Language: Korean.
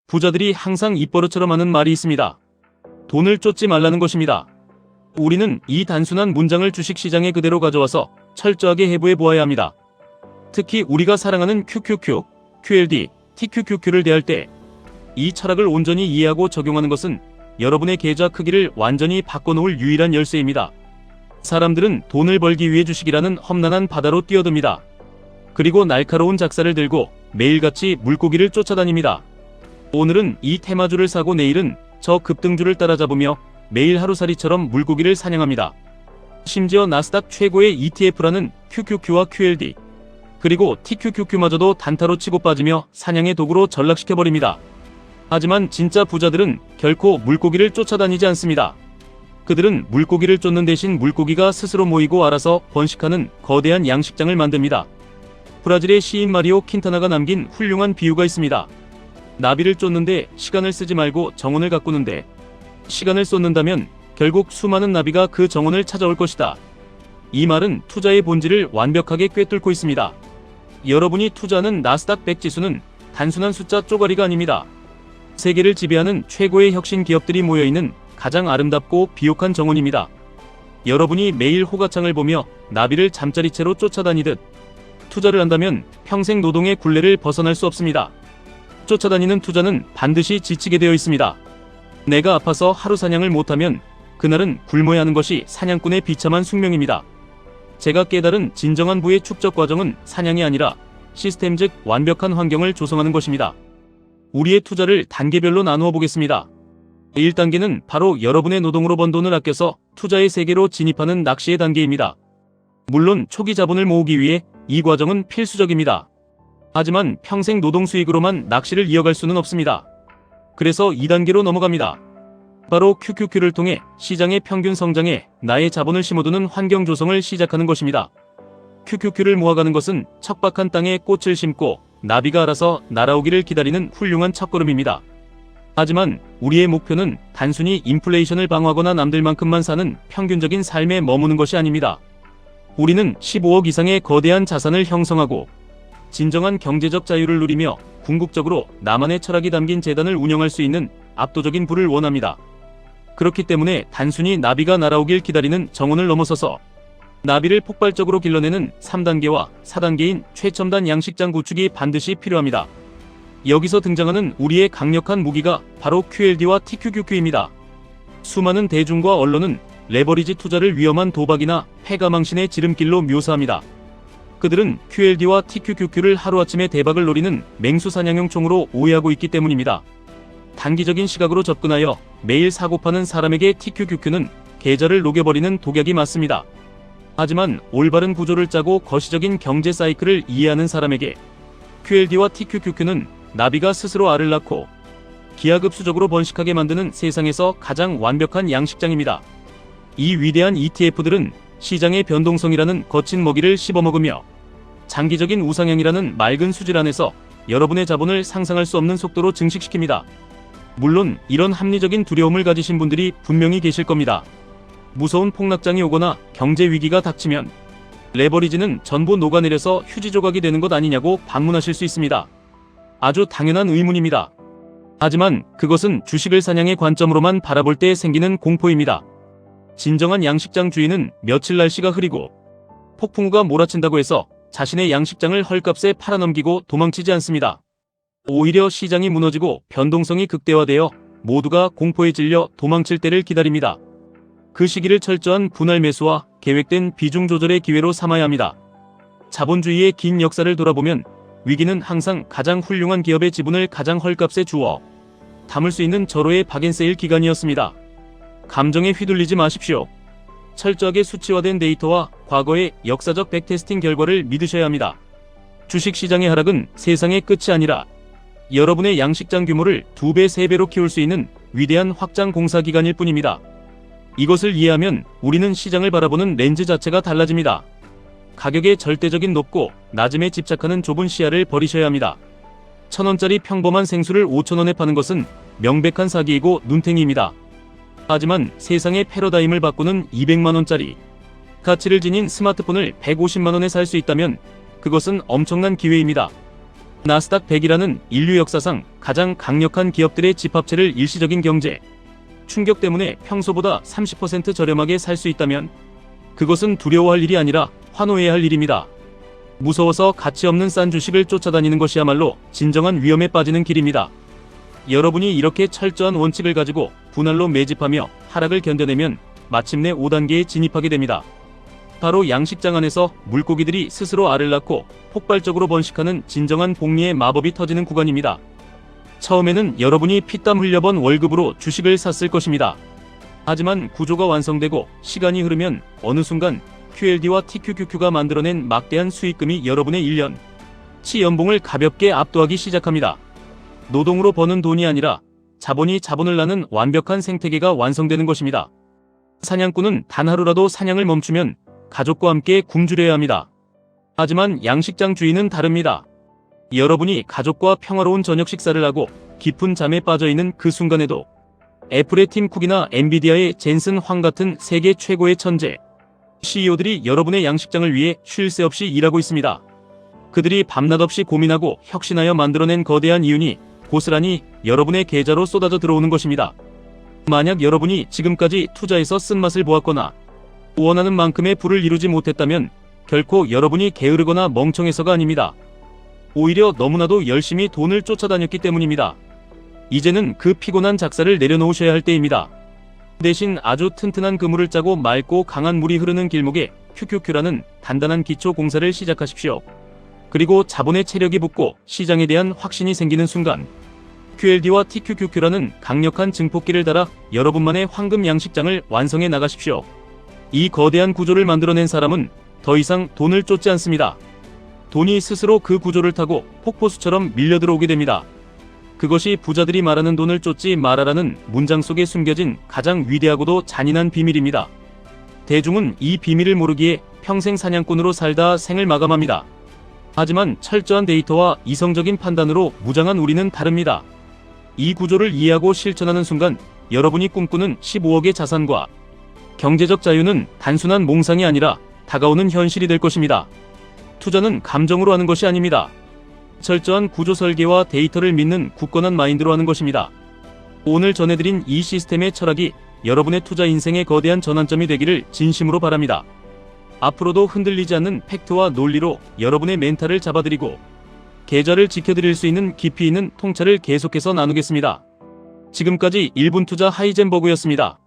부자들이 항상 입버릇처럼 하는 말이 있습니다. 돈을 쫓지 말라는 것입니다. 우리는 이 단순한 문장을 주식시장에 그대로 가져와서 철저하게 해부해 보아야 합니다. 특히 우리가 사랑하는 QQQ, QLD, TQQQ를 대할 때 이 철학을 온전히 이해하고 적용하는 것은 여러분의 계좌 크기를 완전히 바꿔놓을 유일한 열쇠입니다. 사람들은 돈을 벌기 위해 주식이라는 험난한 바다로 뛰어듭니다. 그리고 날카로운 작사를 들고 매일같이 물고기를 쫓아다닙니다. 오늘은 이 테마주를 사고 내일은 저 급등주를 따라잡으며 매일 하루살이처럼 물고기를 사냥합니다. 심지어 나스닥 최고의 ETF라는 QQQ와 QLD, 그리고 TQQQ마저도 단타로 치고 빠지며 사냥의 도구로 전락시켜버립니다. 하지만 진짜 부자들은 결코 물고기를 쫓아다니지 않습니다. 그들은 물고기를 쫓는 대신 물고기가 스스로 모이고 알아서 번식하는 거대한 양식장을 만듭니다. 브라질의 시인 마리오 킨타나가 남긴 훌륭한 비유가 있습니다. 나비를 쫓는데 시간을 쓰지 말고 정원을 가꾸는데 시간을 쏟는다면 결국 수많은 나비가 그 정원을 찾아올 것이다. 이 말은 투자의 본질을 완벽하게 꿰뚫고 있습니다. 여러분이 투자하는 나스닥 100 지수는 단순한 숫자 쪼가리가 아닙니다. 세계를 지배하는 최고의 혁신 기업들이 모여있는 가장 아름답고 비옥한 정원입니다. 여러분이 매일 호가창을 보며 나비를 잠자리채로 쫓아다니듯 투자를 한다면 평생 노동의 굴레를 벗어날 수 없습니다. 쫓아다니는 투자는 반드시 지치게 되어 있습니다. 내가 아파서 하루 사냥을 못하면 그날은 굶어야 하는 것이 사냥꾼의 비참한 숙명입니다. 제가 깨달은 진정한 부의 축적 과정은 사냥이 아니라 시스템 즉 완벽한 환경을 조성하는 것입니다. 우리의 투자를 단계별로 나누어 보겠습니다. 1단계는 바로 여러분의 노동으로 번 돈을 아껴서 투자의 세계로 진입하는 낚시의 단계입니다. 물론 초기 자본을 모으기 위해 이 과정은 필수적입니다. 하지만 평생 노동 수익으로만 낚시를 이어갈 수는 없습니다. 그래서 2단계로 넘어갑니다. 바로 QQQ를 통해 시장의 평균 성장에 나의 자본을 심어두는 환경 조성을 시작하는 것입니다. QQQ를 모아가는 것은 척박한 땅에 꽃을 심고 나비가 알아서 날아오기를 기다리는 훌륭한 첫걸음입니다. 하지만 우리의 목표는 단순히 인플레이션을 방어하거나 남들만큼만 사는 평균적인 삶에 머무는 것이 아닙니다. 우리는 15억 이상의 거대한 자산을 형성하고 진정한 경제적 자유를 누리며 궁극적으로 나만의 철학이 담긴 재단을 운영할 수 있는 압도적인 부를 원합니다. 그렇기 때문에 단순히 나비가 날아오길 기다리는 정원을 넘어서서 나비를 폭발적으로 길러내는 3단계와 4단계인 최첨단 양식장 구축이 반드시 필요합니다. 여기서 등장하는 우리의 강력한 무기가 바로 QLD와 TQQQ입니다. 수많은 대중과 언론은 레버리지 투자를 위험한 도박이나 패가망신의 지름길로 묘사합니다. 그들은 QLD와 TQQQ를 하루아침에 대박을 노리는 맹수사냥용 총으로 오해하고 있기 때문입니다. 단기적인 시각으로 접근하여 매일 사고파는 사람에게 TQQQ는 계좌를 녹여버리는 독약이 맞습니다. 하지만 올바른 구조를 짜고 거시적인 경제 사이클을 이해하는 사람에게 QLD와 TQQQ는 나비가 스스로 알을 낳고 기하급수적으로 번식하게 만드는 세상에서 가장 완벽한 양식장입니다. 이 위대한 ETF들은 시장의 변동성이라는 거친 먹이를 씹어먹으며 장기적인 우상향이라는 맑은 수질 안에서 여러분의 자본을 상상할 수 없는 속도로 증식시킵니다. 물론 이런 합리적인 두려움을 가지신 분들이 분명히 계실 겁니다. 무서운 폭락장이 오거나 경제 위기가 닥치면 레버리지는 전부 녹아내려서 휴지 조각이 되는 것 아니냐고 반문하실 수 있습니다. 아주 당연한 의문입니다. 하지만 그것은 주식을 사냥의 관점으로만 바라볼 때 생기는 공포입니다. 진정한 양식장 주인은 며칠 날씨가 흐리고 폭풍우가 몰아친다고 해서 자신의 양식장을 헐값에 팔아넘기고 도망치지 않습니다. 오히려 시장이 무너지고 변동성이 극대화되어 모두가 공포에 질려 도망칠 때를 기다립니다. 그 시기를 철저한 분할 매수와 계획된 비중 조절의 기회로 삼아야 합니다. 자본주의의 긴 역사를 돌아보면 위기는 항상 가장 훌륭한 기업의 지분을 가장 헐값에 주어 담을 수 있는 절호의 박앤세일 기간이었습니다. 감정에 휘둘리지 마십시오. 철저하게 수치화된 데이터와 과거의 역사적 백테스팅 결과를 믿으셔야 합니다. 주식시장의 하락은 세상의 끝이 아니라 여러분의 양식장 규모를 2배, 3배로 키울 수 있는 위대한 확장 공사 기간일 뿐입니다. 이것을 이해하면 우리는 시장을 바라보는 렌즈 자체가 달라집니다. 가격의 절대적인 높고 낮음에 집착하는 좁은 시야를 버리셔야 합니다. 1,000원짜리 평범한 생수를 5,000원에 파는 것은 명백한 사기이고 눈탱이입니다. 하지만 세상의 패러다임을 바꾸는 200만원짜리 가치를 지닌 스마트폰을 150만원에 살 수 있다면 그것은 엄청난 기회입니다. 나스닥 100이라는 인류 역사상 가장 강력한 기업들의 집합체를 일시적인 경제 충격 때문에 평소보다 30% 저렴하게 살 수 있다면 그것은 두려워할 일이 아니라 환호해야 할 일입니다. 무서워서 가치 없는 싼 주식을 쫓아다니는 것이야말로 진정한 위험에 빠지는 길입니다. 여러분이 이렇게 철저한 원칙을 가지고 분할로 매집하며 하락을 견뎌내면 마침내 5단계에 진입하게 됩니다. 바로 양식장 안에서 물고기들이 스스로 알을 낳고 폭발적으로 번식하는 진정한 복리의 마법이 터지는 구간입니다. 처음에는 여러분이 피땀 흘려번 월급으로 주식을 샀을 것입니다. 하지만 구조가 완성되고 시간이 흐르면 어느 순간 QLD와 TQQQ가 만들어낸 막대한 수익금이 여러분의 1년치 연봉을 가볍게 압도하기 시작합니다. 노동으로 버는 돈이 아니라 자본이 자본을 낳는 완벽한 생태계가 완성되는 것입니다. 사냥꾼은 단 하루라도 사냥을 멈추면 가족과 함께 굶주려야 합니다. 하지만 양식장 주인은 다릅니다. 여러분이 가족과 평화로운 저녁 식사를 하고 깊은 잠에 빠져있는 그 순간에도 애플의 팀 쿡이나 엔비디아의 젠슨 황 같은 세계 최고의 천재 CEO들이 여러분의 양식장을 위해 쉴 새 없이 일하고 있습니다. 그들이 밤낮 없이 고민하고 혁신하여 만들어낸 거대한 이윤이 고스란히 여러분의 계좌로 쏟아져 들어오는 것입니다. 만약 여러분이 지금까지 투자에서 쓴맛을 보았거나 원하는 만큼의 부를 이루지 못했다면 결코 여러분이 게으르거나 멍청해서가 아닙니다. 오히려 너무나도 열심히 돈을 쫓아다녔기 때문입니다. 이제는 그 피곤한 작사를 내려놓으셔야 할 때입니다. 대신 아주 튼튼한 그물을 짜고 맑고 강한 물이 흐르는 길목에 QQQ라는 단단한 기초 공사를 시작하십시오. 그리고 자본의 체력이 붙고 시장에 대한 확신이 생기는 순간 QLD와 TQQQ라는 강력한 증폭기를 달아 여러분만의 황금 양식장을 완성해 나가십시오. 이 거대한 구조를 만들어낸 사람은 더 이상 돈을 쫓지 않습니다. 돈이 스스로 그 구조를 타고 폭포수처럼 밀려들어오게 됩니다. 그것이 부자들이 말하는 돈을 쫓지 말아라는 문장 속에 숨겨진 가장 위대하고도 잔인한 비밀입니다. 대중은 이 비밀을 모르기에 평생 사냥꾼으로 살다 생을 마감합니다. 하지만 철저한 데이터와 이성적인 판단으로 무장한 우리는 다릅니다. 이 구조를 이해하고 실천하는 순간 여러분이 꿈꾸는 15억의 자산과 경제적 자유는 단순한 몽상이 아니라 다가오는 현실이 될 것입니다. 투자는 감정으로 하는 것이 아닙니다. 철저한 구조 설계와 데이터를 믿는 굳건한 마인드로 하는 것입니다. 오늘 전해드린 이 시스템의 철학이 여러분의 투자 인생의 거대한 전환점이 되기를 진심으로 바랍니다. 앞으로도 흔들리지 않는 팩트와 논리로 여러분의 멘탈을 잡아드리고 계좌를 지켜드릴 수 있는 깊이 있는 통찰을 계속해서 나누겠습니다. 지금까지 1분 투자 하이젠버그였습니다.